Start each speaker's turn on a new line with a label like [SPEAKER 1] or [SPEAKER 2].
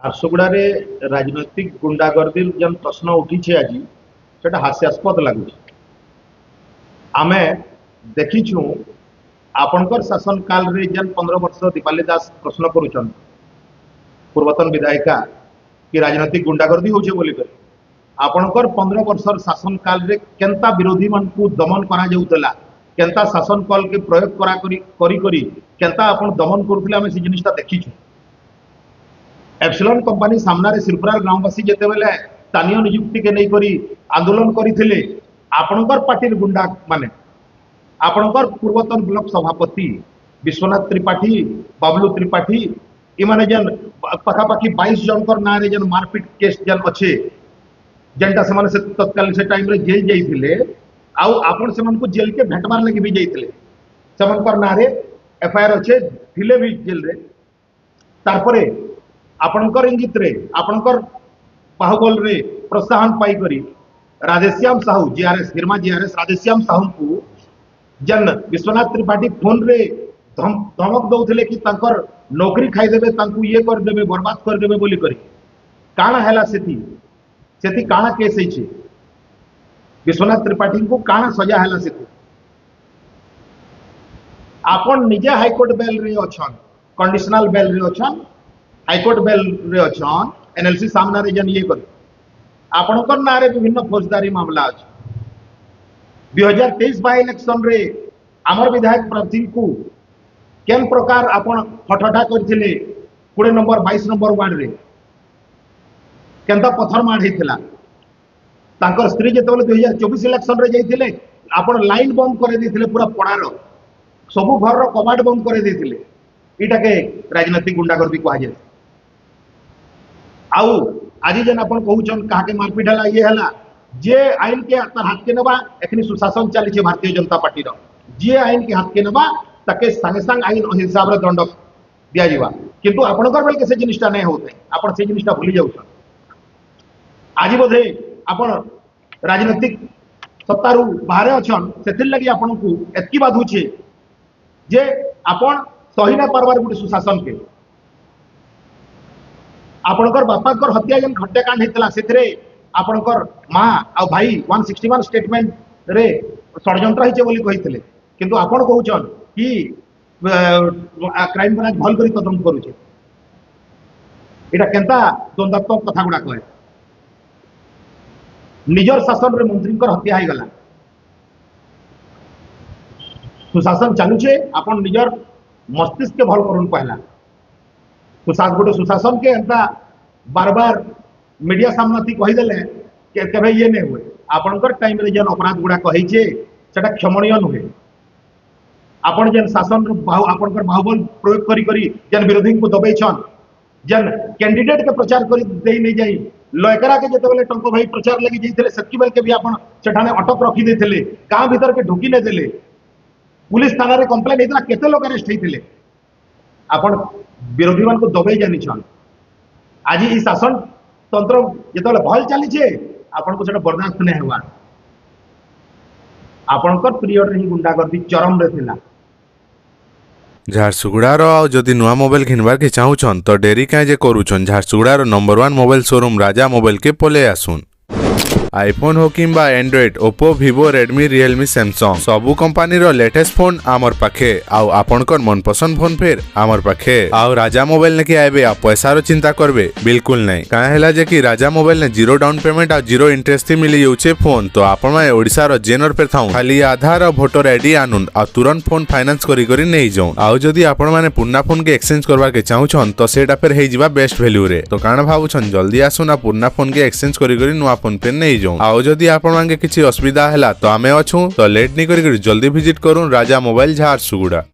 [SPEAKER 1] ଝାରସୁଗୁଡ଼ା ରେ ରାଜନୈତିକ ଗୁଣ୍ଡାଗର୍ଦି ଯେନ୍ ପ୍ରଶ୍ନ ଉଠିଛି ଆଜି ସେଟା ହାସ୍ୟାସ୍ପଦ ଲାଗୁଛି। ଆମେ ଦେଖିଛୁ ଆପଣଙ୍କର ଶାସନ କାଳରେ ଯେନ୍ 15 ବର୍ଷ ଦୀପାଲି ଦାସ ପ୍ରଶ୍ନ କରୁଛନ୍ ପୂର୍ବତନ ବିଧାୟିକା କି ରାଜନୈତିକ ଗୁଣ୍ଡାଗର୍ଦି ହଉଛେ ବୋଲିକରି ଆପଣଙ୍କର 15 ବର୍ଷର ଶାସନ କାଳରେ କେନ୍ତା ବିରୋଧୀ ମାନଙ୍କୁ ଦମନ କରାଯାଉଥିଲା, କେନ୍ତା ଶାସନ କଲ୍ के ପ୍ରୟୋଗ କରି କେନ୍ତା ଆପଣ ଦମନ କରୁଥିଲେ ଆମେ ସେ ଜିନିଷଟା ଦେଖିଛୁ। एप्सिलॉन कंपनी सामना रे सिरपुरार ग्रामवासी जेते बेले स्थानीय नियुक्ति के नहीं करी आंदोलन करथिले आपणकर पार्टी गुंडा माने आपणकर पूर्वतन ब्लॉक सभापति विश्वनाथ त्रिपाठी बाबलू त्रिपाठी इमाने जन पाखापाखी 22 जनकर ना रे जन मारपीट केस जन अच्छे जेनटा से से तत्काल से टाइम रे जेल जाइथिले आउ आपण से मन को जेल के भेटमार लगी भी जाइथिले सेमनकर ना रे एफआईआर अच्छे थिले भी जेल रे तारपरे आपणकर इंगित रे आपणकर बाहुबल रे प्रोत्साहन पाई करी राधेश्याम साहू जीआरएस हिरमा जीआरएस राधेश्याम साहू को जन विश्वनाथ त्रिपाठी फोन रे धमक दौथिले कि तांकर नौकरी खाई देबे तांकू ये कर देबे बर्बाद कर देबे बोली करी काना हैला सेती काना केस है विश्वनाथ त्रिपाठी को काना सजा हैला सेती आपन निजे हाईकोर्ट बेल रे अछन कंडीशनल बेल रे अछन हाईकोर्ट बेल रे अछन एनएलसी सामना रे जन ये कर आपणकर ना रे विभिन्न फौजदारी मामला अछि 2023 बाय इलेक्शन रे आमर विधायक प्रार्थी को केन प्रकार आपण हठठा करथिले 20 नंबर 22 नंबर वार्ड रे केनता पत्थर मार हेतिला तांकर स्त्री जेतेबेले 2024 इलेक्शन रे जाइथिले आपण लाइन बंद करे देथिले पूरा पड़ार सब घर रो कबाड़ बंद करे देथिले इटा के राजनीतिक गुंडागर्दी कहा जाय आउ आज जेन अपन कहउछन कहा के मारपीट हला ये हला जे आईन के हाथ के नबा एखनी सुशासन चली छे भारतीय जनता पार्टी रो जे आईन के हाथ के नबा ताके संगे संग आईन हिसाब रे दंड दिया जीवा किंतु आपनकर बेल के से जिनिसटा नै होते आपण से जिनिसटा भूली जाउछन आज बोधे आपण राजनीतिक सत्तारू बाहर अछन सेथिर लगी आपण को एतकी बात होछे जे आपण सही ना पारबार गुटे सुशासन के आपणकर बापाकर हत्या जन हत्याकांड हेतला सेथरे आपणकर मां आ भाई 161 स्टेटमेंट रे षडयंत्र हिचे बोली कहितले किंतु आपण कहउछन कि क्राइम ब्रांच भल करी तदंत करूछे एटा केनता द्वंद्वात्मक कथा गुडा कहे निजर शासन रे मंत्रीकर हत्या हो गला सुशासन चालुछे आपण निजर मस्तिष्क के भल करून पहला गोटे सुशासन के एंता बार बार मीडिया सामना थी कहीदेले केवे ये नहीं हुए आपणकर टाइम रे जन अपराध गुड़ा कहीचे सेटा क्षमणीय नुहे आपण जन शासन आपणकर बाहुबल प्रयोग करी करी जन विरोधी को दबेछन जन कैंडिडेट के प्रचार करी देई नहीं जाई लयकरा के जेतेबेले टंको भाई प्रचार लगी जाइथिले सेतकी बेल के भी आपण सेठाने अटक रखी देथिले गां भीतर के ढुकी नै देले पुलिस थाना रे कंप्लेन हेतला केते लोक अरेस्ट हेतिले आपण विरोधी मान को दबे जानी छन आज ई शासन तंत्र जेतेबेले भल चली छे आपण को सेटा बर्दाश्त नै हेवा आपणकर पीरियड रे ही गुंडागर्दी चरम रे थिला
[SPEAKER 2] झारसुगुड़ार जदि नुआ मोबाइल घिनबार के चाहूछन तो डेरी काहे जे करूछन झारसुगुड़ार number 1 mobile showroom Raja mobile के पले आसुन आईफोन हो किंबा Android Oppo Vivo Redmi Realme Samsung सबु कंपनी रो लेटेस्ट फोन आमर पाखे आउ आपनकर मनपसंद फोन फेर आमर पाखे आउ राजा मोबाइल ने कि आबे आ पैसा रो चिंता करबे बिल्कुल नहीं काहे हैला जे कि राजा मोबाइल ने जीरो डाउन पेमेंट आ जीरो इंटरेस्ट मिली जाउछे फोन तो आपण माने ओडिसा रो जेनर पे थाउ खाली आधार और वोटर आईडी आनुन आ तुरंत फोन फाइनेंस करी नहीं जाऊ आउ जदि आपण माने पुन्ना फोन के एक्सचेंज करबा के चाहूछन तो सेटा फेर हे जिबा बेस्ट वैल्यू रे तो काना भाबुछन जल्दी आसुन आ पुन्ना फोन के एक्सचेंज करी नुआ फोन पे नहीं जाऊ आउ जदि आपण मांगे किछि असुविधा हैला तो आमे अछु तो लेट नहीं करी जल्दी विजिट करूं राजा मोबाइल झारसुगुड़ा।